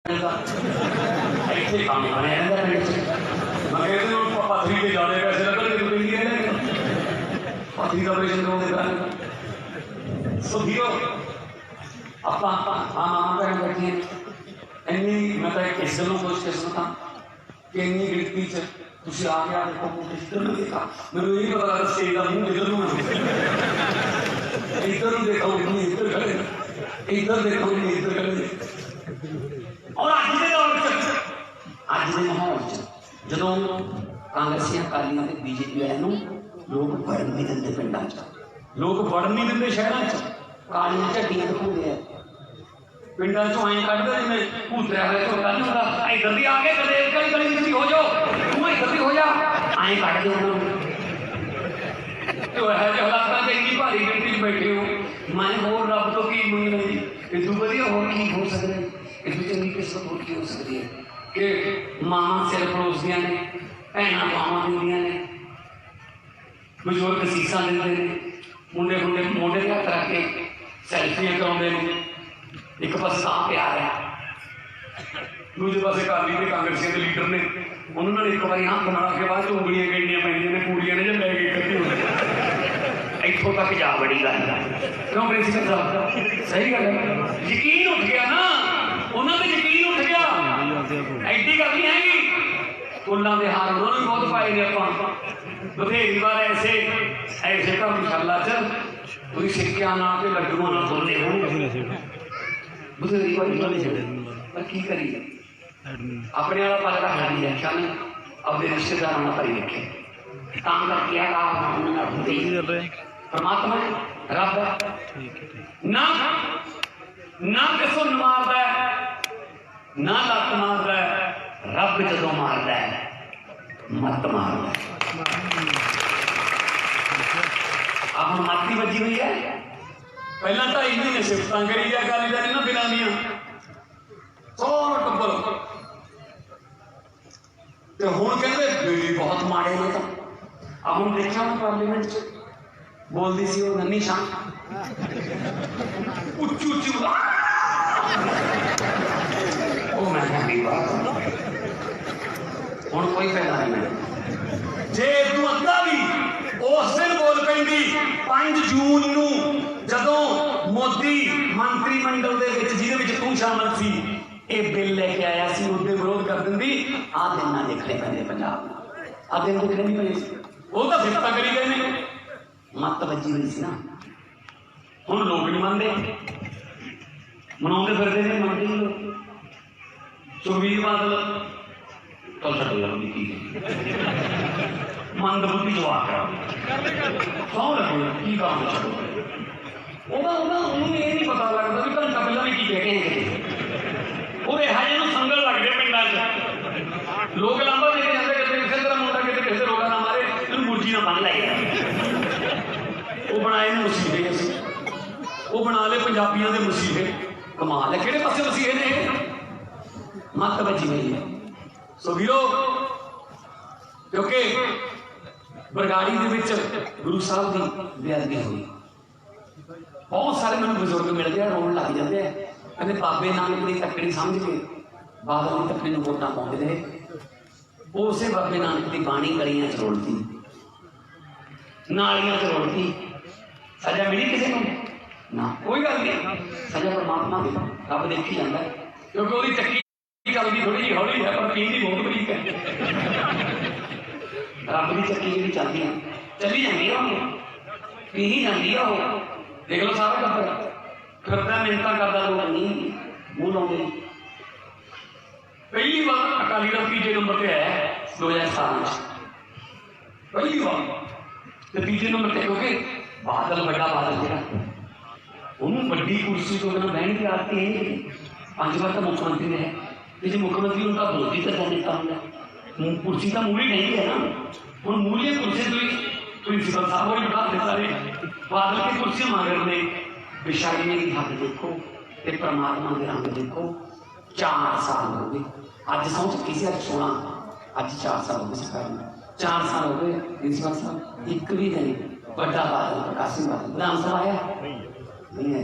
ਇੱਥੇ ਕੰਮ ਬਣਿਆ ਰਹਿੰਦਾ ਪਿੰਡ 'ਚ। ਮੈਂ ਕਹਿੰਦੇ ਹੁਣ ਪੱਥਰੀ ਦੇ ਜ਼ਿਆਦਾ ਪੈਸੇ ਲੱਗਣਗੇ ਤੂੰ ਪਿੰਡ ਹੀ ਰਹਿਣਾ, ਪੱਥਰੀ ਦਾ ਆਪਰੇਸ਼ਨ ਕਰਾਉਂਦੇ ਕਰਾਂਗੇ। ਸੋ ਵੀਰੋ ਆਪਾਂ ਮਾਂ ਭੈਣ ਬੈਠੀਆਂ ਇੰਨੀ, ਮੈਂ ਤਾਂ ਇਸ ਗੱਲੋਂ ਖੁਸ਼ਕਿਸਮਤ ਹਾਂ ਕਿ ਇੰਨੀ ਗਿਣਤੀ 'ਚ ਤੁਸੀਂ ਆ ਗਿਆ। ਦੇਖੋ ਇੱਧਰ ਨੂੰ ਦੇਖਾ, ਮੈਨੂੰ ਇਹ ਪਤਾ ਲੱਗਦਾ ਸਟੇਜ ਦਾ ਮੂੰਹ ਇੱਧਰ ਨੂੰ, ਇੱਧਰ ਨੂੰ ਦੇਖੋ ਇੱਧਰ ਖੜੇ, ਇੱਧਰ ਦੇਖੋ ਇੱਧਰ ਖੜੇ। और अज के दौर अज के माहौल जो कांग्रेसी अकालियों के बीजेपी वालों लोग बढ़न नहीं देंगे, पिंडा लोग बढ़न नहीं देंगे, शहर कालियां झड्डियां दिखाते हैं, पिंडा चो आए कटते जिन्हें भूतरे वाले तो कल होगा इधर भी आ गए, कदे कई गली में हो जाओ तू इधर भी हो जा, आए कट दो तो है जो हालात से इतनी भारी गिनती बैठे हो। मैं होर रब तो की मंगना जी, इतू वधिया होर की हो सकता है, इतनी चंगी किस्मत होर की हो सकती है कि मावां सिर परोसदियां ने, भैणां पावां दिंदियां ने, बजुर्ग सीसां दिंदे ने, मुंडे मुंडे मोढे ते हत्थ रख के सैल्फियां कराउंदे ने। एक पासे तां प्यार है, दूजे पासे अकाली ते कांग्रेसी के लीडर ने, उन्होंने एक बार हाथ बना के बाद उंगलियां गिणनियां पैंदियां ने, कूड़ियां ने जो लै के कट्टी इत्थों तक जा बड़ी गल क्यों प्रिंसिपल साहब, सही गल है, यकीन उठ गया ना उन्होंने, यकीन उठ गया। एडी गल नहीं हैगी, फुल्लां दे हार उन्होंने भी बहुत पाए ने, आपां बथेरी बार ऐसे ऐसे धर्मशाला च कोई सिक्कियां नाल ते लड्डूआं नाल बोलदे होणगे, बथेरी बार पर की करिए अपने वाला पल रखा नहीं है, शान अपने रिश्तेदारों का भरी रखे काम करके परमात्मा रब ना ना किसों मारता है ना लत मारता है, रब जो मारता है मत मारता है। अब मत ही बची हुई है, पहला 2.5 महीने सिफत करी है अकाली दल ना बिना दियां सारा टब्बर, तो हुण कहते बिजली बहुत माड़े ने। तो अब हम देखा पार्लीमेंट च बोलती सी वो नन्ही शान उच्ची उच्ची हुण कोई फायदा नहीं जे तू अद्धा भी उस दिन बोल पैंदी 5 जून नूं जदों मोदी मंत्रिमंडल दे विच जिहदे विच तू शामिल सी ये बिल लेके आया सी, उसके विरोध कर देंदी आ दिन ना देखने पैंदे पंजाब, आ दिन देखने नहीं पैंदे, वो तो सिफत करी गए ने, मत बजी हुई सी ना। हुण लोग नहीं मनते, मनाउंदे फिरदे ने, मनदे नहीं लोग। सुखबीर बादल कल छड्डो यार की मंद बुद्धि जवाब सौ रखो की काम छड्डो, उन्होंने ये नहीं पता लगता भी घंटा पहला भी की कह के वो यह संगल लगते पिंडा च लोग लांबा लेके जाते, किसी किसी तरह मुंडा किसी किसी रोगा ना मारे, तेन मुर्जी ना बन लाई वो बनाए मसीहे, असी वो बना ले पंजाबियों के मसीहे, कमाल है किहड़े पासे मसीहे ने, मत बची गई है। सो वीरो क्योंकि बरगाड़ी के विच गुरु साहब की बेअदबी हुई, बहुत सारे मैंने बजुर्ग मिलते हैं रोन लग जाते हैं, कहते बाबे नानक की तकड़ी समझ के बादल की तकड़ी में वोटां पाते रहे, उसे बाबे नानक की बाणी गलियां च रोलती, नालियां च रोलती, सजा मिली किसी को ना, कोई गल नहीं, सजा परमात्मा की रब देखी जाता है, क्योंकि वो चक्की चलती थोड़ी जी हौली है पर पींदी बहुत बरीक है, रब की चक्की जी चलती है चली जाती है, पी ही जाती है, वो देख लो सारा टब्बर फिरदा मिन्नतां करदा, लोग नहीं मूँह लाउंदे। पहली बार अकाली दल 3जे नंबर पर है 2017 पहली बार, तो 3जे नंबर पर क्योंकि बादल बड़ा बादल जो उन्होंने बड़ी कुर्सी तो मैंने बहन की आती है, 5 बार तो मुख्यमंत्री ने है, जो मुख्यमंत्री उनका विरोधी दल का नेता होंगे, कुर्सी का मूली नहीं है ना, हम मूली कुर्सी तो प्रिंसिपल साहब और बिठा देता रहे, बादल की कुर्सी मांग रहे बिछाने की हद देखो, ते परमात्मा के रंग देखो। 4 साल हो गए, अज समझ किसी अज 16 अज 4 साल हो गए सरकार में, 4 साल हो गए प्रिंसिपल साहब, एक भी दिन बड़ा बादल प्रकाश सिंह बादल विधानसभा आया नहीं है,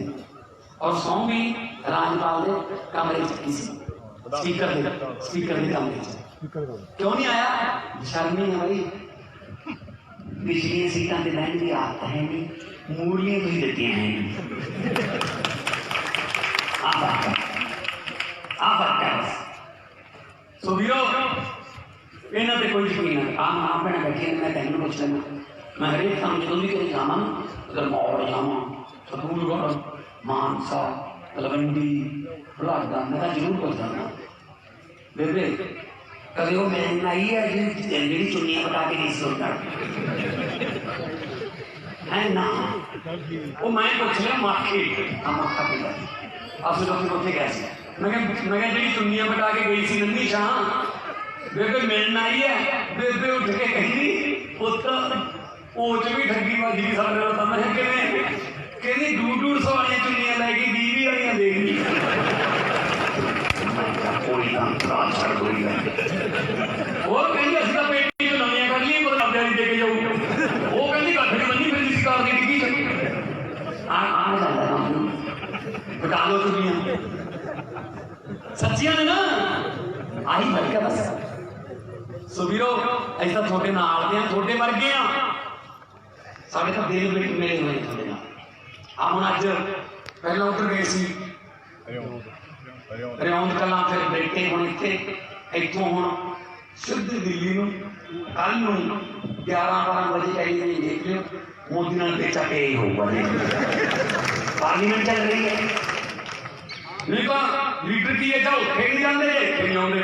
और सौ भी राजपाल के कमरे च किसी स्पीकर के काम क्यों नहीं आया? शर्म नहीं है भाई। पिछली सीटा से बहन की आदत है नहीं, मूड़ियां तो ही देती हैं। आप बस सो वीरो इन्हों पर कोई यकीन नहीं। आप भैन बैठी मैं तेन पुछ लेना, मैं हरेक काम जो भी कहीं जावा अगर मौड़ जावा सकूलगढ़ मानसा तलवंडी बुढ़ादा मैं जरूर पुछ जाना बेबे कभी वो मैन आई है जी चुनियां बता के नहीं सुनता है ना, वो मैं पुछ लिया माखी माखा पिता अब लोग उत्थे गए थे। मैं जी चुनियां बता के गई सी नन्ही शाह बेबे मिलन आई है। बेबे उठ के कही पुत ओच भी ठगी बाजी सारे समझ कहती 200 वाली चुनियां लैके 20 वाली देगी। कोई काम छड़ कोई वो कहती असं तो पेटी तो नवियां कर लिया पर आपदारी दे के जाऊ। वो कहती कट्ठ बनी फिर जिस कार की डिग्गी चली बता दो चुनियां सच्चियां ने ना आई फर्क है बस। सो वीरो ऐसा थोड़े नाल दे थोड़े वर्गे साढ़े तो दिल मिले हुए थोड़े नाल। आ हुण अज पहला उधर गए सी रियाउंद कलां फिर बैठे हुण इत्थे इत्थों हुण सिद्ध दिल्ली नूं कल नूं 11-12 बजे चाहिए देख लियो मोदी नाल बेचा पे ही होगा। पार्लीमेंट चल रही है नहीं तो लीडर की है जाओ खेल नहीं जाते नहीं आते।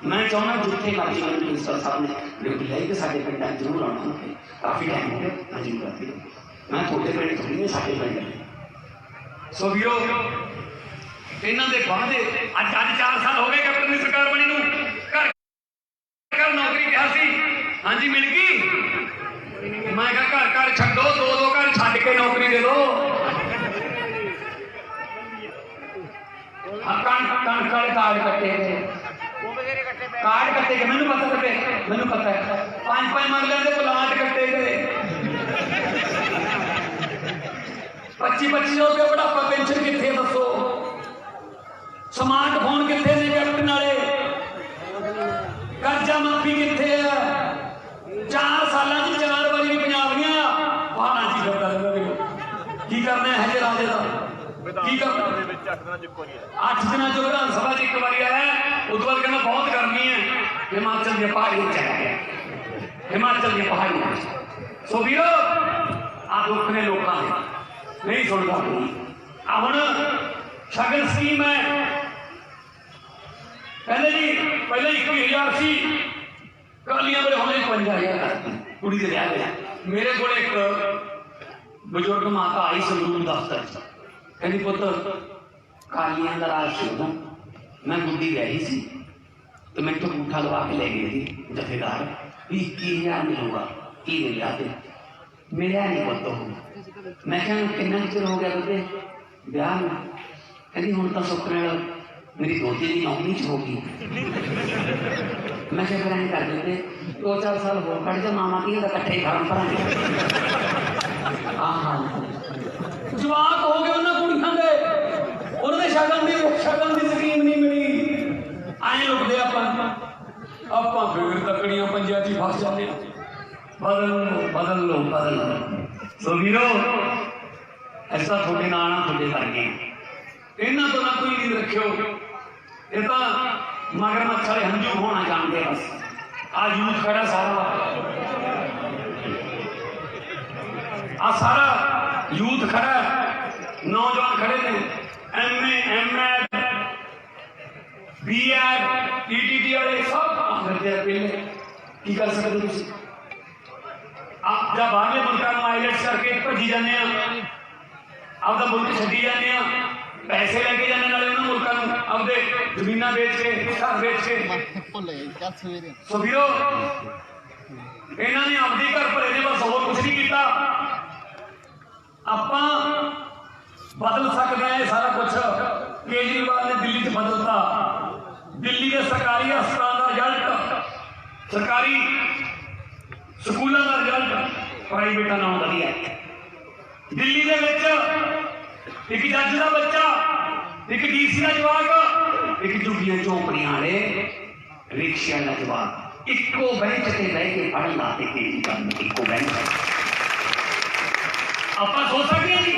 मैं चाहना जिथे मर्जी प्रिंसिपल साहब ने ड्यूटी लाई कि साढ़े पिंड जरूर आना काफ़ी टाइम हो गया मैं जरूर करती मैं थोड़े पिंड थोड़ी ने साढ़े पिंड। सो वीरो इन्हों के वादे अज 4 साल हो गए कैप्टन की सरकार बनी नूं घर घर नौकरी कहा सी हाँ जी मिल गई। मैं कहा घर घर छो 2 घर छड्ड के नौकरी दे दो। कणक वाले कार्ड कट्टे गए मैनू पता कट्टे मैनू पता है 5-5 मरलियां दे प्लांट कट्टे गए 25-25 रुपये बुढ़ापा पेंशन कितने दसो। स्मार्टफोन कितने ने कैप्टन वाले कर्जा माफी कितने है 4 साल 4 बारी भी पंजाब नहीं आया। हाँ जी करता की करना है जे राजे का की करना 8 दिन जो विधानसभा एक बार आया उस बाद कहना बहुत गर्मी है हिमाचल की पहाड़ियों चला गया हिमाचल की पहाड़ियों। सो वीरो आ दुख ने लोगों ने नहीं सुनता हुण शगन स्कीम है कहते जी पहले 21,000 सी कालियां मेरे होने 55,000 कुड़ी के लिया गया। मेरे को एक बुजुर्ग माता आई संगरूर दफ्तर कहती पुत कालियां का राज शुरू मैं गुड्डी गई सी तो मैं तो अंगूठा लगा के ले गई थी जथेदार भी 21,000 मिलूंगा की मिलिया मिलिया नहीं पुत हो। मैं क्या कितना चिर हो गया तुझे ब्याह में कहती हूँ तो सुख नाल मेरी दोती की नौकरी च होगी। मैं क्या फिर ऐ कर देते 2-4 साल हो कट जा मामा की कट्ठे फार्म भरा हाँ हाँ जवाक हो गए उन्होंने कुड़ियां दे उन्होंने शगन की स्कीम नहीं मिली आए लुकते आप फिर तकड़ियां पंजाबी फस जाते बदल लो। सो वीरो ऐसा थोड़े नाल ना थोड़े करके इन्हों तो ना कोई नींद रखियो ये तो मगरमच्छ वाले हंजू होना जानते बस। आ यूथ खड़ा सारा यूथ खड़ा नौजवान खड़े थे MA M.Ed B.Ed TTT वाले सब करते पहले की कर सकते आप जब बाहरले मुल्कों में आईलेट्स करके भजी जाने आपका मुल्क छड्डी जाने पैसे लेके जाने वाले उन्होंने मुल्कों में अपने जमीन बेच के घर बेच के। सो वीरो इन्होंने अपनी घर भरे ने बस होर कुछ नहीं किया। आप बदल सकते हैं सारा कुछ। केजरीवाल ने दिल्ली च बदलता दिल्ली के सरकारी अस्पताल का रिजल्ट सरकारी स्कूलों का रिजल्ट प्राइवेटा नालों वधिया। दिल्ली के एक जज का बच्चा एक DC का जवाक एक झुग्गियां झोपड़ियां वाले रिक्शा का जवाब इको बेंच से बह के पढ़न लाते इको बेंच आप सोच सकते हैं जी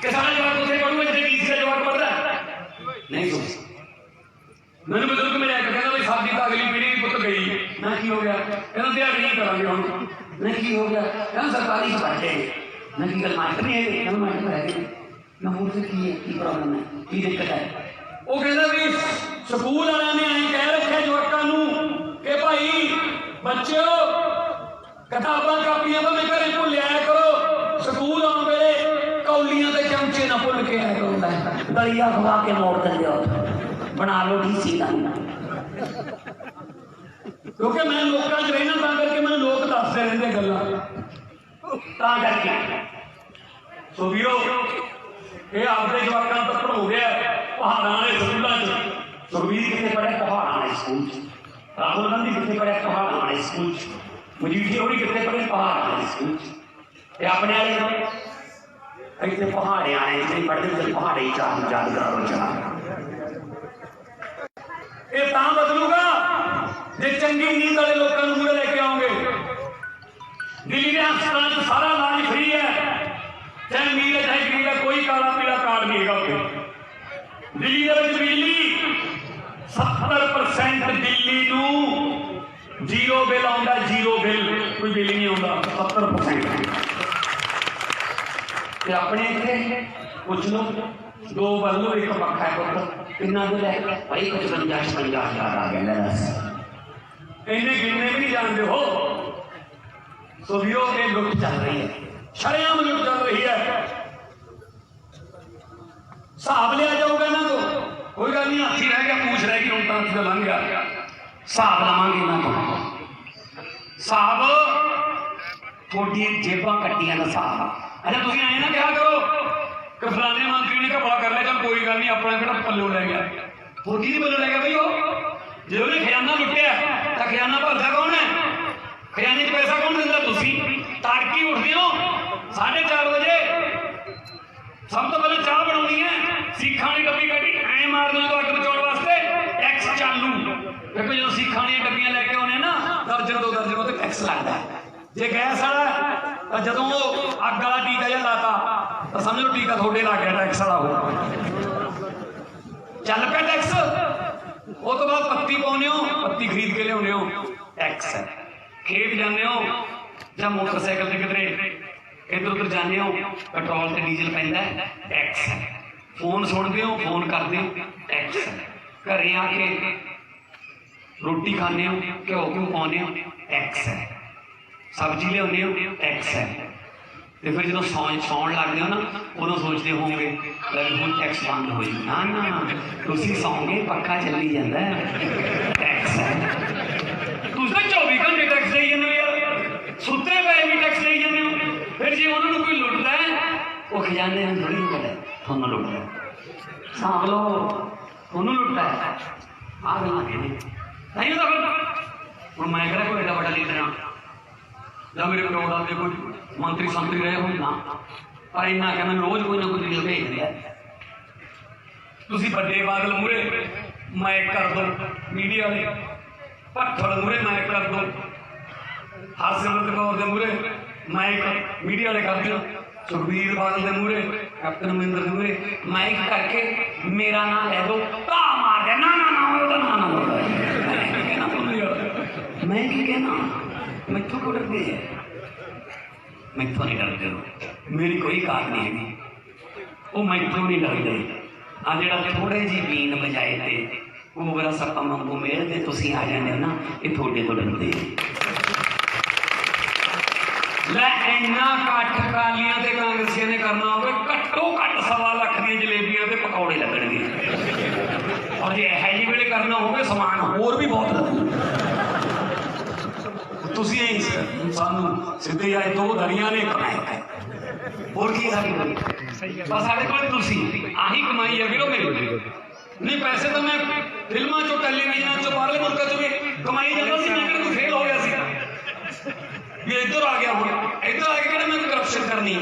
कि सारा जवाब उसे पढ़ूंगा जिसे डीसी का जवाब पढ़ रहा है नहीं सोच मैंने बुजुर्ग में जाकर कहना भाई शादी का अगली पीढ़ी भी पुत गई ना की हो गया कहना दिहाड़ी नहीं करांगे हम ना की हो गया कहना सरकारी से बैठे ना की गल मास्टर नहीं है कहना मास्टर है ना हो से की प्रॉब्लम है की दिक्कत है वो कहना भी स्कूल वाले ने आई कह रखे जवाकां नू कि भाई बच्चों किताबां कापियां भावें घरे भुल आया करो स्कूल आने वेले कौलियां ते चमचे ना भुल के आया करो दलिया खवा के मोड़ दिंदे हो बना लो डीसी का क्योंकि मैं लोगों च रहना तां करके मैंने लोग दसते रहते गल्लां करके सो वीरो ये आपके जवाकां तक पढ़ो गया पहाड़ों वाले स्कूलों च सुखबीर कितने पढ़े पहाड़ों वाले स्कूल राहुल गांधी कितने पढ़े पहाड़ों वाले स्कूल मजीठिया होनी कितने पढ़े पहाड़ों वाले स्कूल अपने वाले इतने पहाड़े आए इतने पढ़ते पहाड़े चाह यादगार चला ये बदलूगा जो चंगी नींद वाले लोगों को मूरे लेके आओगे दिल्ली के अस्पताल सारा इलाज फ्री है चाहे अमीर है चाहे गरीब है कोई काला पीला कार्ड नहीं है दिल्ली के बिजली 70% दिल्ली नू जीरो बिल आता जीरो बिल कोई बिल नहीं आता 70% अपने इतने कुछ लो दो बल्लो एक पक्का है पुत्र कितना बिल है भाई 55-56 हज़ार आ गया दस इन्हें गिनने भी नहीं जानते हो सुवियो के लुट चल रही है शरेआम लुट चल रही है हिसाब लिया जाऊगा ना तो कोई गल नहीं हाथी रह गया पूछ रह गई उनका तो लंघ गया हिसाब लवांगे ना तो हिसाब थोड़ी जेबा कट्टियां का हिसाब अच्छा तुम आए ना क्या करो कि फलाने मंत्री ने कपड़ा कर लिया चल कोई गल नहीं अपना किहड़ा पल्लो लै गया होर की पल्लो लै गया भाई वो जो उन्हें खजाना लुटिया तो खजाना भरदा कौन है खजाने च पैसा कौन दिंदा तुसीं तड़की उठदे हो 4:30 बजे सब तो पहले चाह बनानी है सीखा ने डब्बी कटी ऐ मार दो तो अग बचाने वास्ते टैक्स चालू क्योंकि जो सीखा ने डब्बियां लैके आने ना दर्जन दो दर्जन तो टैक्स लगता है जे गैस वाला जो अग वाला टीका जहा लाता तो समझ लो टीका थोड़े ला गया टैक्स वाला हो चल पे टैक्स वो तो बाद पत्ती पाने हो पत्ती खरीद के लिया हो टैक्स है खेत जाने हो या मोटरसाइकिल से किधरे इधर उधर जाने हो पेट्रोल से डीजल पैंदा है टैक्स है फोन सुनते हो फोन करते हो टैक्स है घरे आके रोटी खाने हो घ्यो घ्यू पाने हो टैक्स है सब्जी लिया हो टैक्स है तो फिर जो सौन लगते हो ना उदों सोचते होंगे हम टैक्स बंद हो जाए ना ना तुम सौंगे पक्का चली जाता है टैक्स है तुम तो 24 घंटे टैक्स दे जाते यार सुते पे भी टैक्स दे जाते हो फिर जो उन्होंने कोई लुटता है वो खजाने में थोड़ी लुटता है थोनों लुटता है सांभ लो थोनों लुटता है आ गल नहीं होता फिर हूँ मैं कह कोई एडा बड़ा लीडर हाँ या मेरे परोड़ा के कोई मंत्री संतरी रहे हो ना पर इन्ना क्या मैं रोज कोई ना कोई रील भेज दिया तुम बड़े बादल मूरे मैक कर दो मीडिया वाले भट्ठल मूरे मैक कर दो हरसिमरत कौर के मूरे मैक मीडिया वाले कर दो सुखबीर बादल के मूरे कैप्टन अमरिंदर के मूरे मैक करके मेरा नाम ले दो ता मार दे ना ना ना ना मैं की कहना मैथों को डरते हैं मैथों नहीं डरते हो मेरी कोई काट नहीं है वो मैथों नहीं डरते आ जरा थोड़े जी बीन बजाए थे वो बड़ा सपा मंगू मेरे थे तुम आ जाने ना ये थोड़े को डरते इन्ना कट कालियां ते कांग्रेसियां ने करना होगा घट्टो घट 1.25 लाख दी जलेबियां ते पकौड़े लगणगे और जे है जी वेले करना होगा समान होर भी बहुत लगेगा सानू सीधे आए 2 दरिया ने कमाए और की साडी बस साडे कोल तुसी आही कमाई है वीरो मेरी नहीं पैसे तो मैं फिल्मां चो टेलीविजन चो बाहरले मुल्कां चो भी कमाई जाता सी मैं किहड़ा फेल हो गया सी ये इधर आ गया हूँ इधर आके किहड़ा मैं करप्शन करनी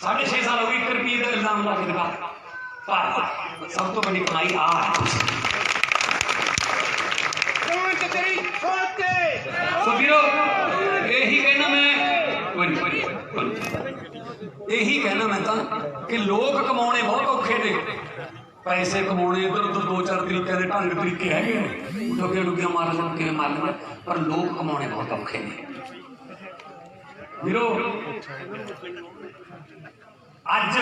6.5 साल हो गए 1 रुपये का इल्जाम ला के दिखा सब तो बड़ी कमाई आ वीरो यही कहना मैं यही कहना मैं तो कि लोग कमाने बहुत औखे ने पैसे कमाने इधर उधर दो चार तरीके के ढंग तरीके है डुगे डुगे मारना कि मारना पर लोग कमाने बहुत औखे ने वीरो अज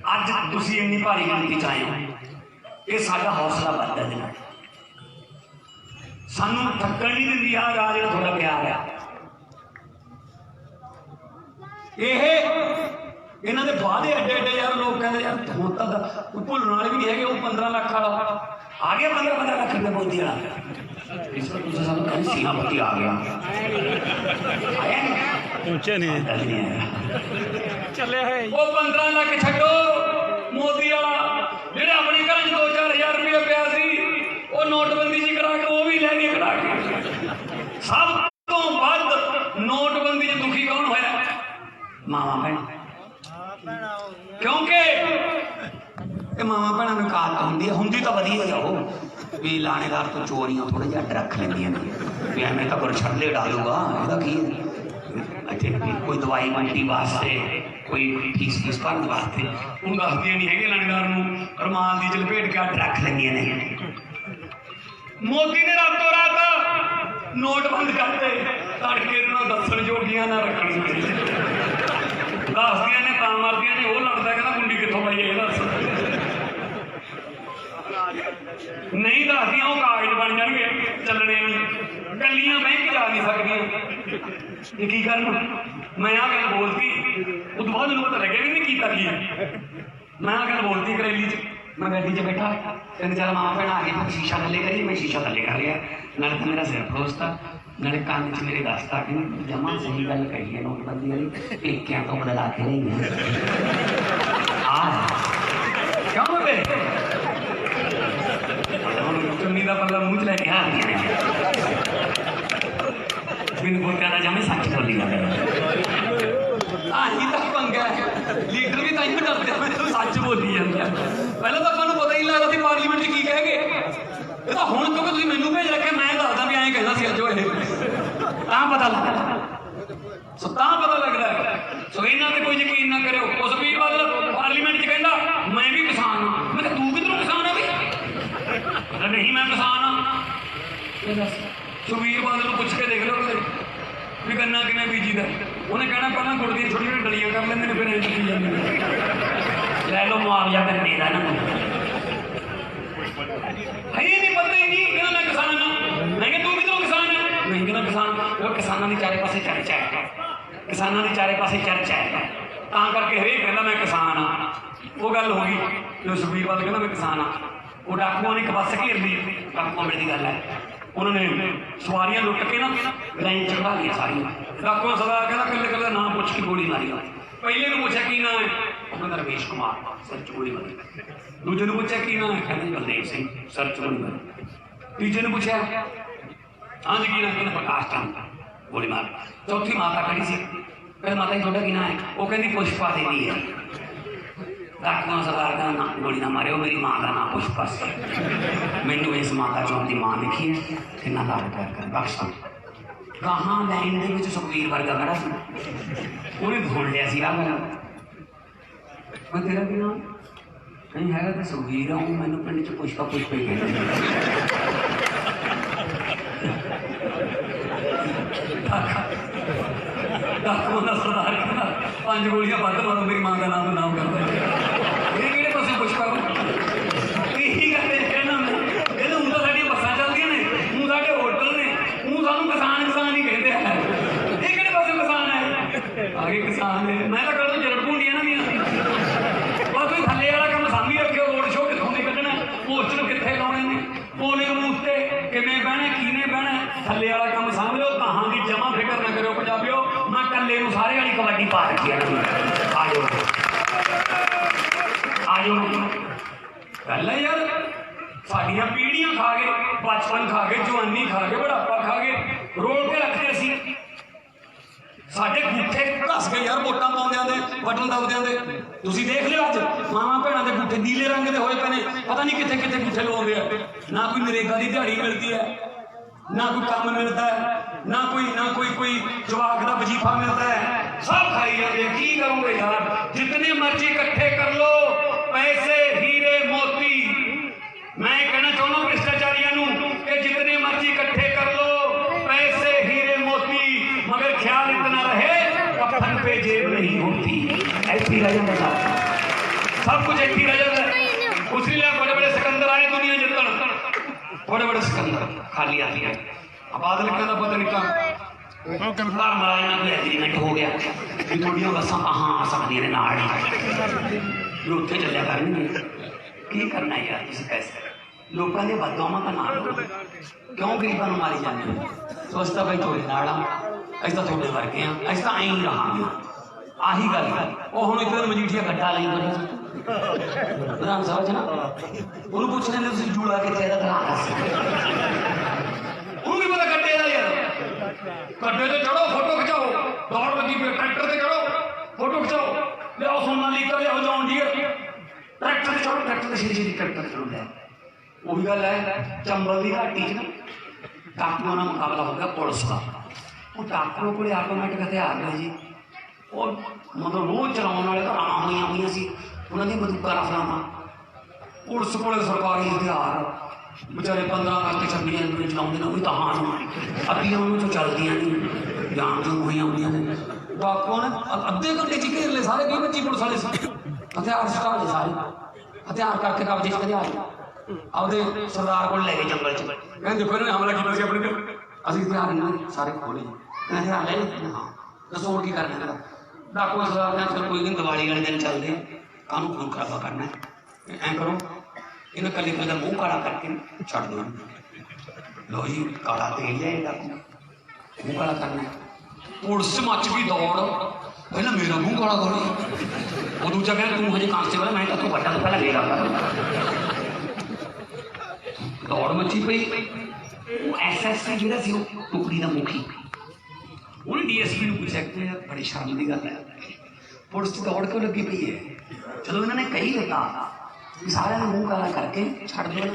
अज तुसी इन्नी भारी गिनती च आए हो ये साडा हौसला बढ़ता है सानू थकन नहीं दिंदी आ राज जो थोड़ा प्यार है इन्हों के वादे एडे एडे यार लोग कहते यार होता भुलने वाले भी नहीं है वो 15 लाख वाला आ गया 15 लाख रुपये मोदी वाला इस पर तुझे सब कहीं सीमापति आ गया आया पहुंचे नहीं चले है वो 15 लाख छो मोदी वाला जो अपने घर 2-4 हज़ार रुपया पिया सी वो नोटबंदी जी करा के वो भी लैके करा के सब तो वध नोटबंदी च दुखी कौन होया मावा भैन क्योंकि मावा भैन में कात होंगी होंगी तो वधिया जाओ भी लाणेदार तो चोरियां थोड़ा जिहा रख लेंदियां ने भी एवें तो कोई छड़ले डालूगा ਇਹਦਾ ਕੀ ਇੱਥੇ कोई दवाई मंडी वास्ते कोई फीस भरने वास्ते ਹੁਣ ਦੱਸਦੀਆਂ नहीं है लाणेदार ਨੂੰ रमाल की लपेट के अड रख लेंदियां ने मोदी ने रातों रात नोट बंद करते तड़के दसन जोगियां ना रखन दसदियां ने तां मरदियां ने वो लड़दा कहना कुंडी कित्थों पाई है दस नहीं दसदियां वो कागज बन जाणगे चलने नहीं कलियां बैंक जा नहीं सकदियां ये की करन मैं आ गल बोलती उस बाद मैनूं पता लगे भी नहीं कीता की मैं आ गल बोलती करेली च मैं गड्डी च बैठा कहते चल मां भैन आ गए फिर शीशा थले करी मैं शीशा थले कर लिया नाले तो मेरा सिर फरोसता नाले कान च मेरे दसता कि जमा सही गल कही है नोटबंदी वाली पेकियां तो बदला के नहीं है क्यों बे चुन्नी का पल्ला मुँह च लैके आ गया मैंने कोई कहना जमे सच बोली गल ही तक पंगा है लीडर भी तां डरते मैं सच बोली जाते पहले तो अपन पता ही नहीं लगता पार्लीमेंट की कह गए तो हूँ क्योंकि तुम मैनू भेज रखे मैं दसदा भी ऐ कहना सी अज होए पता लगता सो पता लगता है सो इन्हों पर कोई यकीन ना करो उस भी पार्लीमेंट च कहता मैं भी किसान हाँ मैं तू किधरों किसान है नहीं मैं किसान हाँ सुखबीर बादल को पूछ के देख लो भी गन्ना किमें बीजी का उन्हें कहना पहला गुड़ दी छोटी छोटी डलियां कर लेंगे फिर इंज की जाती लै लो मुआवजा फिर देना ना है नहीं पता ही नहीं कहना मैं किसान हाँ मैं तू किधरों किसान है नहीं कहना किसान वो किसानों की चारे पासे चर्चा है किसानों की चारे पासे चर्चा है तां करके हरेक कहना मैं किसान हाँ वो गल हो गई जो सुखबीर बादल कहना मैं किसान हाँ वो डाकुओं ने एक बस घेर ली डाकुओं मेरी गल है उन्होंने सवारियां लुट के ना लाइन चढ़ा लिया सारियां डाकुओं सरदार कहना कल्ले कल्ले नाम पूछ के गोली मारी पहले ने पूछा की नाम है उन्होंने रमेश कुमार सर च गोली मारी दूजे ने पूछा की नाम है कहते बलदेव सिंह सर च गोली मारी तीजे ने पूछा हाँ जी की नाम कहते प्रकाश चंद गोली मार चौथी माता खड़ी सी कहते माता जी थोड़ा की नाम है वो कहती पुष्पा देवी है डाकुआ सरदार का नाम गोली ना मारे मेरी माँ का नाम पुष्पा से मैनू इस माता चौंक की माँ लिखी है कि ना लाल कर बख्श कहाँ लाइन के सुखबीर वर्गा खड़ा सी उन्हें ढूंढ लिया सी मैं तेरा भी नाम नहीं है तो सुखबीर हूँ मैनू पिंड च पुष्पा पुष्पा ही कहते डाकुआ का सरदार कहना 5 गोलियां बद मारो मेरी माँ का नाम कर पुष्पा यही कहना मैं कहते हूँ तो साड़ी बसा चलदियां ने हूँ साढ़े होटल ने हूँ सानू किसान किसान ही कहते हैं ये किहड़े पासे किसान है आगे किसान है मैं तो कहता जरड़ भूंडियां ना दियां बस कोई थल्ले वाला काम सामी रखियो रोड शो कितों नहीं कढ़ना पोस्टर कित्थे लाने ने पोलिंग बूथ ते किवें बहना कीने बहना थल्ले वाला काम साम लो कहां की जमा फिकर ना करो पंजाबियो मैं कल्ले नूं सारे वाली कबड्डी पा रखी है आजो गल है यार साडियां पीढ़ियां खा गए बचपन खा गए जवानी खा गए बुढ़ापा खा गए रोल के रखते सी साडे गुट्ठे घस गए यार वोटां पाउंदियां दे बटन दबदियां दे। तुसीं देख लिओ अज मावां भैणां दे गुट्ठे नीले रंग दे होए पे ने, पता नहीं कित्थे कित्थे गुट्ठे लाउंदे आ। ना कोई नरेगा दी दिहाड़ी मिलती है, ना कोई काम मिलता है, ना कोई जवाक दा वजीफा मिलता है, सब खाई जाते। की करोगे यार? जितने मर्जी इकट्ठे कर लो पैसे हीरे मोती। मैं कहना चाहना भ्रष्टाचारियों नूं कि जितने मर्जी इकट्ठे कर लो पैसे हीरे मोती, मगर ख्याल इतना रहे कफन पे जेब नहीं होती। ऐसी रह जाता, सब कुछ ऐसी रह जाता है। उसलिए बड़े बड़े सिकंदर आए दुनिया जितन, बड़े बड़े सिकंदर खाली आती है। अब बादल कहना पता नहीं कहाँ एग्रीमेंट हो गया कि थोड़िया बसा कहाँ आ सकती ने नाल जो उत्थे चलिया करनगे। की करना यार? तुम कैसे लोगों के बददुआवां का नाम लो, क्यों गरीबों को मारी जाते? सोचता भाई थोड़े नाल अस तो थोड़े वर्गे हाँ, अस तो आई ही रहा। आही गल वो हम एक दिन मजीठिया गड्ढा लाई विधान सभा च ना, उन्होंने पूछ लेंगे तुम जूड़ा कितने का घरा दस, उन्होंने पता गड्ढे का यार। गड्ढे से चढ़ो फोटो खिंचाओ, दौड़ लगी पे ट्रैक्टर से चढ़ो फोटो खिंचाओ, लियाओ सोनालीका लियाओ जॉन डीयर, ट्रैक्टर से चढ़ो, ट्रैक्टर से सीधी ट्रैक्टर चढ़ो। लिया वही गल है चंबल की घाटी च ना टाकुओं का मुकाबला हो गया पुलिस का। वो टाकुओं को आटोमैटिक हथियार है जी, और मतलब रोज चलाने वाले तो राह हुई सी उन्होंने बंदूक रफलाना। पुलिस को सरकारी हथियार बेचारे 15 अगस्त 26 जनवरी चलाते हैं, तो हाँ अद्धियां उन्होंने चलदियां नहीं, जान जो हुई आउंदियां ने। डाकुओं ने अद्धे घंटे च घेर ले सारे 20-25 पुलिस वाले हथियार सटा ले सारे, हथियार करके कब्जे च हथियार आपदे सरदार को लैके जंगल च कहते देखो इन्होंने हमला किया सी अपने ते, असीं हथियार इन्होंने सारे खोले हथियार ले लेते। हाँ दसो होर की करना है? डाकू सरदार ने चल कोई नहीं दिवाली वाले दिन चलते हैं, कानून खून खराबा करना है, ऐ करो इन्हें कली कल मुँह काला करके छड़ दो। लो जी काला तेल लिया डाकू मुँह काला करना है। पुलिस मच गई दौड़, पहले मेरा मुँह काला करो, और दूजा कहना तू हजे कांस्टेबल मैं तो बड़ा तो पहले मेरा कर। दौड़ मची पई, SSP जो टुकड़ी का मुखी उन्हें DSP को पूछा कि बड़ी शर्म की गल है पुलिस दौड़ क्यों लगी पई है? चलो इन्होंने कही लिखा कि सारे मुँह काला करके छड़ देना,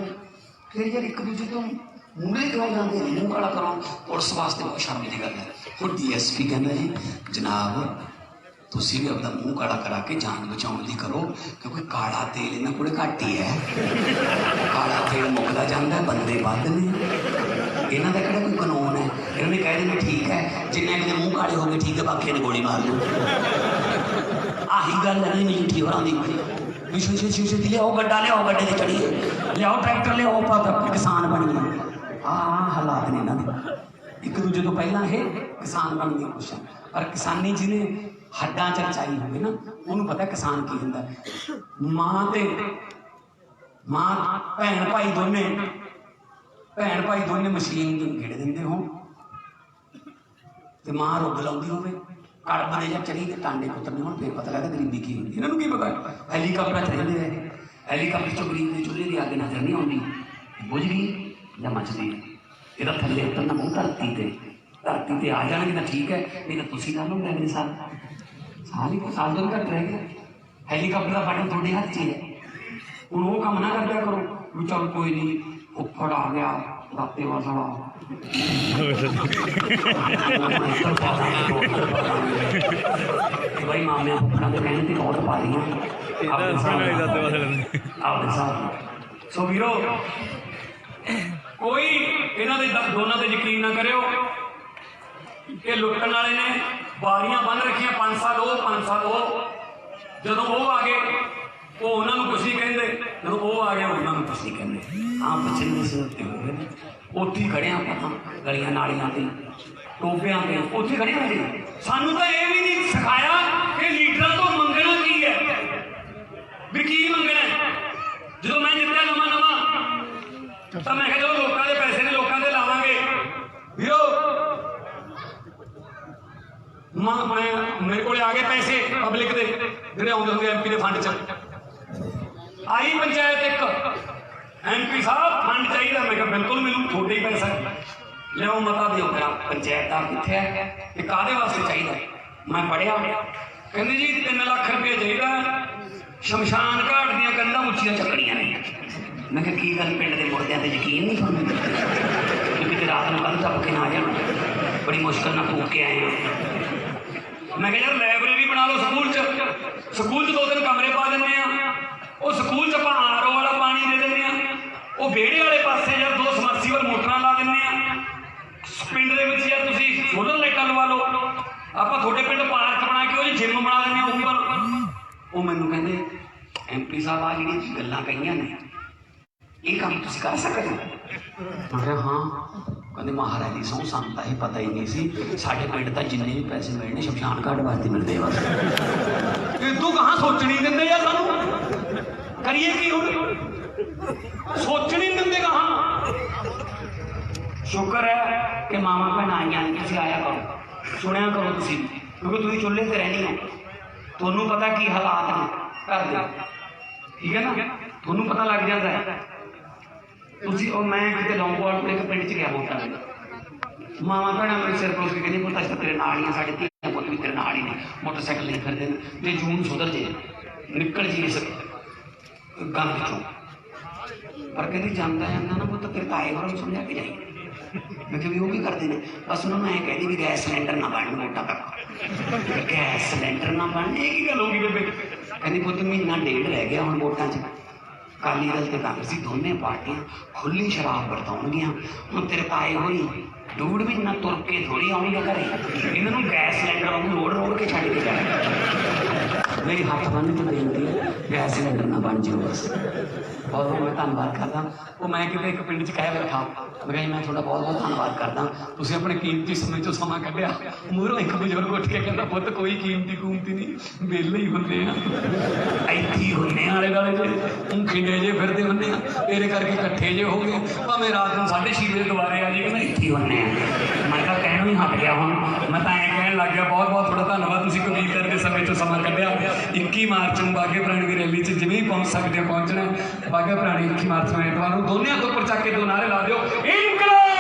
फिर जब एक दूसरे तो मूहरे क्यों जाते हैं मुँह काला करो? पुलिस वास्ते बहुत शर्म की गल है। और DSP कहना जी जनाब तुसी भी अपना मुँह काला करा के जान बचाने की करो, क्योंकि काला तेल इन्होंने कोले घट ही है, काला तेल मुकदा जाता है, बंदे बद ने, इन्हों का कहना कोई कानून है? इन्होंने कह देना ठीक है जिन्हें अपने मुँह काले हो गए ठीक है, बाकी ने गोली मार लो। आही गल है मजीठी होरां दी, छेती लियाओ गड्ढा लियाओ, गड्ढे से चढ़िए, लियाओ ट्रैक्टर लियाओ, किसान बनिए। हालात ने इन्होंने एक दूजे तो पहला ये किसान बनने की कोशिश, पर किसानी जिन्हें हड्डां च रचाई होगी ना उन्होंने पता किसान की होंगे। मां भैन भाई दोने मशीन घेड़ देंगे हो, तो मां रुग लाउंदी होवे कड़ब ने या चढ़ी के टांडे कुतरने हो, फिर पता लगता गरीबी की होंगी। इन्होंने की पता हैलीकाप्टर च रहिंदे रहे, हैलीकाप्टर चो गरीब के चूल्हे की अग नजर नहीं आती, बुझ गई या मचदी है, यदा थले उतरना बहुत धरती ते आ जाएंगे तो ठीक है, नहीं तो तुम कर लो अगले साल साल तो घट रह गया। हैलीकाप्टर का बटन थोड़े हाथ च है, हूँ वो काम ना कर दिया करो भी चल कोई नहीं उफड़ आ गया राते वाला भाई मामे उफड़ा तो कहने बहुत पा रही सो वीरो कोई इन्होंने दोनों से यकीन ना करो कि लुटन वाले ने बारियां बन रखिया 5 साल हो 5 साल हो, जो वो आ गए वो उन्होंने कुछ नहीं कहते, जो वो आ गया उन्होंने कुछ नहीं कहते। हाँ बच्चे हो गए उत्थे ही खड़े आप गलियां नालियां से टोबियां से उत्थे खड़े हैं जी। सानू तो यह भी नहीं सिखाया कि लीडर तो मंगना की है, भी की मंगना है। जो मैं जितने नवा तो मैं जो लोगों के पैसे ने लोगों के लावांगे वीरो, मेरे को आ गए पैसे पब्लिक के जो आते होंगे MP के फंड च आई पंचायत एक MP साहब फंड चाहिए, मैं बिल्कुल मैनू थोड़े ही पैसा ਲਿਆਓ ਮਤਾ ਦਿਓ ਕਰਾ ਪੰਚਾਇਤ ਦਾ ਕਿੱਥੇ ਹੈ ਤੇ ਕਾਹਦੇ ਵਾਸਤੇ ਚਾਹੀਦਾ। ਮੈਂ ਪੜ੍ਹਿਆ, ਕਹਿੰਦੇ ਜੀ 3 ਲੱਖ ਰੁਪਏ ਚਾਹੀਦਾ, ਸ਼ਮਸ਼ਾਨ ਘਾਟ ਦੀਆਂ ਕੰਧਾਂ ਉੱਚੀਆਂ ਚੱਕਣੀਆਂ ਨੇ। ਮੈਂ ਕਿਹਾ ਕੀ ਗੱਲ, ਪਿੰਡ ਦੇ ਮੁਰਦਿਆਂ ਤੇ ਯਕੀਨ ਨਹੀਂ ਤੁਹਾਨੂੰ ਕਿ ਕਿਤੇ ਰਾਤ ਨੂੰ ਕੰਧ ਟੱਪ ਕੇ ਨਾ ਆ ਜਾਣ, ਬੜੀ ਮੁਸ਼ਕਲ ਨਾਲ ਫੂਕ ਕੇ ਆਏ ਹਾਂ। ਮੈਂ ਕਿਹਾ ਯਾਰ ਲਾਇਬ੍ਰੇਰੀ ਬਣਾ ਲਓ ਸਕੂਲ 'ਚ 2-3 ਕਮਰੇ ਪਾ ਦਿੰਦੇ ਆ, ਉਹ ਸਕੂਲ 'ਚ ਆਪਾਂ RO ਵਾਲਾ ਪਾਣੀ ਦੇ ਦਿੰਦੇ ਆ, ਉਹ ਵਿਹੜੇ ਵਾਲੇ ਪਾਸੇ ਯਾਰ 2 ਸਮਰਸੀਬਲ ਮੋਟਰਾਂ ਲਾ ਦਿੰਦੇ ਆ, ਪਿੰਡ ਦੇ ਵਿੱਚ ਯਾਰ ਤੁਸੀਂ ਸੋਲਰ ਲਾਈਟਾਂ ਲਵਾ ਲਓ, ਆਪਾਂ ਤੁਹਾਡੇ ਪਿੰਡ ਪਾਰਕ ਬਣਾ ਕੇ ਉਹ ਜਿੰਮ ਬਣਾ ਦਿੰਦੇ ਆ ਉੱਪਰ। ਉਹ ਮੈਨੂੰ ਕਹਿੰਦੇ MP ਸਾਹਿਬ ਆ ਜਿਹੜੀਆਂ ਗੱਲਾਂ ਕਹੀਆਂ ਨੇ ਇਹ ਕੰਮ ਤੁਸੀਂ ਕਰ ਸਕਦੇ ਹੋ। ਮੈਂ ਕਿਹਾ ਹਾਂ। ਕਹਿੰਦੇ ਮਹਾਰਾਜ ਦੀ ਸਹੁੰ ਸਾਨੂੰ ਤਾਂ ਇਹ ਪਤਾ ਹੀ ਨਹੀਂ ਸੀ, ਸਾਡੇ ਪਿੰਡ ਤਾਂ ਜਿੰਨੇ ਵੀ ਪੈਸੇ ਮਿਲਣੇ ਸ਼ਮਸ਼ਾਨ ਘਾਟ ਵਾਸਤੇ ਮਿਲਦੇ ਆ ਬਸ। ਇਹ ਤੂੰ ਕਹਾਂ ਸੋਚਣੀ ਦਿੰਦੇ ਯਾਰ ਸਾਨੂੰ, ਕਰੀਏ ਕੀ ਹੁਣ, ਸੋਚਣੀ ਦਿੰਦੇ ਕਹਾਂ। ਸ਼ੁਕਰ ਹੈ ਕਿ ਮਾਵਾਂ ਭੈਣਾਂ ਆਈਆਂ ਨੇ, ਤੁਸੀਂ ਆਇਆ ਕਰੋ, ਸੁਣਿਆ ਕਰੋ ਤੁਸੀਂ, ਕਿਉਂਕਿ ਤੁਸੀਂ ਚੁੱਲ੍ਹੇ ਤੇ ਰਹਿੰਦੇ ਹੋ, ਤੁਹਾਨੂੰ ਪਤਾ ਕੀ ਹਾਲਾਤ ਨੇ ਘਰ ਦੇ, ਠੀਕ ਹੈ ਨਾ, ਤੁਹਾਨੂੰ ਪਤਾ ਲੱਗ ਜਾਂਦਾ ਹੈ। ਤੁਸੀਂ ਉਹ ਮੈਂ ਕਿਤੇ ਲੌਂਗੋਵਾਲ ਕੋਲ ਇੱਕ ਪਿੰਡ 'ਚ ਗਿਆ ਵੋਟਾਂ ਦੇ, ਮਾਵਾਂ ਭੈਣਾਂ ਮੇਰੇ ਸਿਰ ਕੋਲ ਕਹਿੰਦੀ ਪੁੱਤ ਅਸੀਂ ਤੇਰੇ ਨਾਲ ਹੀ ਆ, ਸਾਡੇ ਧੀਆਂ ਪੁੱਤ ਵੀ ਤੇਰੇ ਨਾਲ ਹੀ ਨੇ, ਮੋਟਰਸਾਈਕਲ ਨਹੀਂ ਫਿਰਦੇ ਨੇ, ਜੇ ਜੂਨ ਸੁਧਰ ਜੇ ਨਿਕਲ ਜੀ ਇਸ ਗੰਦ 'ਚੋਂ। ਪਰ ਕਹਿੰਦੀ ਜਾਂਦਾ ਨਾ ਪੁੱਤ ਤੇਰੇ ਤਾਏ ਹੋਰਾਂ ਨੂੰ ਸਮਝਾ ਕੇ ਜਾਈਏ। ਮੈਂ ਕਿਹਾ ਵੀ ਉਹ ਕੀ ਕਰਦੇ ਨੇ, ਬਸ ਉਹਨਾਂ ਨੂੰ ਐਂ ਕਹਿੰਦੀ ਵੀ ਗੈਸ ਸਿਲੰਡਰ ਨਾ ਬਣਨ ਵੋਟਾਂ ਤੱਕ, ਗੈਸ ਸਿਲੰਡਰ ਨਾ ਬਣਨ। ਇਹ ਕੀ ਗੱਲ ਹੋ ਗਈ ਬੇਬੇ? ਕਹਿੰਦੀ ਪੁੱਤ 1.5 ਮਹੀਨਾ ਰਹਿ ਗਿਆ ਹੁਣ ਵੋਟਾਂ 'ਚ, ਅਕਾਲੀ ਦਲ ਤੇ ਕਾਂਗਰਸੀ ਦੋਨੇ ਪਾਰਟੀਆਂ ਖੁੱਲੀ ਸ਼ਰਾਬ ਵਰਤਾਉਣਗੀਆਂ, ਹੁਣ ਤੇਰੇ ਤਾਏ ਹੋਈ 2.5 ਮਹੀਨਾ ਤੁਰ ਕੇ ਥੋੜ੍ਹੀ ਆਉਣਗੇ ਘਰੇ, ਇਹਨਾਂ ਨੂੰ ਗੈਸ ਸਿਲੰਡਰ ਉਹਨੂੰ ਰੋੜ ਕੇ ਛੱਡ ਕੇ ਜਾਣਾ। ਮੇਰੀ ਹੱਥ ਬੰਨ੍ਹ ਕੇ ਬੇਨਤੀ ਹੈ ਗੈਸ ਸਿਲੰਡਰ ਨਾ ਬਣ ਜਿਓ ਬਸ। ਬਹੁਤ ਬਹੁਤ ਮੈਂ ਧੰਨਵਾਦ ਕਰਦਾ। ਉਹ ਮੈਂ ਕਿਤੇ ਇੱਕ ਪਿੰਡ 'ਚ ਕਹਿ ਬੈਠਾ, ਮੈਂ ਕਿਹਾ ਜੀ ਮੈਂ ਤੁਹਾਡਾ ਬਹੁਤ ਬਹੁਤ ਧੰਨਵਾਦ ਕਰਦਾ, ਤੁਸੀਂ ਆਪਣੇ ਕੀਮਤੀ ਸਮੇਂ 'ਚੋਂ ਸਮਾਂ ਕੱਢਿਆ। ਮੂਹਰੋਂ ਇੱਕ ਬਜ਼ੁਰਗ ਉੱਠ ਕੇ ਕਹਿੰਦਾ ਪੁੱਤ ਕੋਈ ਕੀਮਤੀ ਨਹੀਂ, ਵਿਹਲੇ ਹੀ ਹੁੰਦੇ ਆ, ਇੱਥੇ ਹੀ ਹੁੰਦੇ ਆ ਆਲੇ ਦੁਆਲੇ ਜੇ ਖਿੰਡੇ ਜੇ ਫਿਰਦੇ ਹੁੰਦੇ ਆ, ਤੇਰੇ ਕਰਕੇ ਇਕੱਠੇ ਜੇ ਹੋ ਗਏ, ਭਾਵੇਂ ਰਾਤ ਨੂੰ 6:30 ਵਜੇ ਦੁਬਾਰੇ ਆ ਜੀ, ਕਹਿੰਦਾ ਇੱਥੇ ਹੀ ਹੁੰਦੇ ਆ। ਮੈਂ ਤਾਂ ਕਹਿਣੋਂ ਹੀ ਹਟ ਗਿਆ, ਹੁਣ ਮੈਂ ਤਾਂ ਐਂ ਕਹਿਣ ਲੱਗ ਗਿਆ ਬਹੁਤ ਬਹੁਤ ਤੁਹਾਡਾ ਧੰਨਵਾਦ, ਤੁਸੀਂ ਕਬੀਲਦਾਰ ਦੇ ਸਮੇਂ 'ਚੋਂ ਸਮਾਂ ਕੱਢਿਆ। 21 ਮਾਰਚ ਨੂੰ ਬਾਘੇ ਪੁਰਾਣੇ ਦੀ ਰੈਲੀ 'ਚ ਜਿਵੇਂ ਹੀ ਪਹੁੰਚ ਸਕਦੇ ਹੋ ਪਹੁੰਚਣਾ। ਬਾਘੇ ਪੁਰਾਣੇ 21 ਮਾਰਚ ਨੂੰ ਐਤਵਾਰ ਨੂੰ ਦੋਨੇ ਹੱਥ ਉੱਪਰ ਚੱਕ ਕੇ 2 ਨਾਅਰੇ ਲਾ ਦਿਓ, ਇਨਕਲਾਬ।